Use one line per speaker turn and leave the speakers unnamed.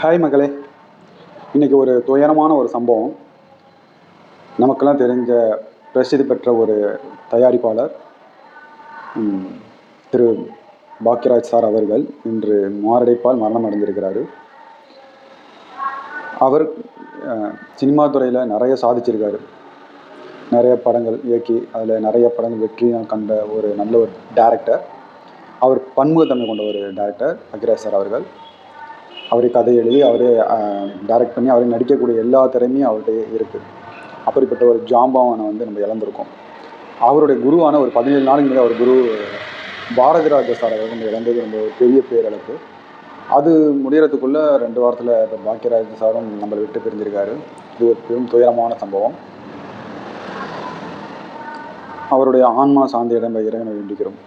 Hi மகளே, இன்றைக்கி ஒரு துயரமான ஒரு சம்பவம். நமக்கெல்லாம் தெரிஞ்ச பிரசித்தி பெற்ற ஒரு தயாரிப்பாளர் திரு பாக்யராஜ் சார் அவர்கள் இன்று மாரடைப்பால் மரணம் அடைந்திருக்கிறாரு. அவர் சினிமா துறையில் நிறைய சாதிச்சிருக்காரு. நிறைய படங்கள் இயக்கி அதில் நிறைய படங்கள் வெற்றியும் கண்ட ஒரு நல்ல ஒரு டேரக்டர். அவர் பன்முகத்தன்மை கொண்ட ஒரு டேரக்டர் பாக்யராஜ் சார் அவர்கள். அவரே கதை எழுதி அவரே டைரக்ட் பண்ணி அவரே நடிக்கக்கூடிய எல்லா திறமையும் அவர்கிட்ட இருக்குது. அப்படிப்பட்ட ஒரு ஜாம்பவானை நம்ம இழந்திருக்கோம். அவருடைய குருவான ஒரு 17 நாளைக்கு முன்னாடி அவர் குரு பாரதிராஜ சார் அவர்கள் நம்ம இழந்தது ரொம்ப பெரிய பேரிழப்பு. அது முடிகிறதுக்குள்ளே 2 வாரத்தில் இப்போ பாக்யராஜ் சாரும் நம்மளை விட்டு பிரிஞ்சிருக்காரு. இது ஒரு பெரும் துயரமான சம்பவம். அவருடைய ஆன்மா சார்ந்த இடம் இறைவனை வேண்டிக்கிறோம்.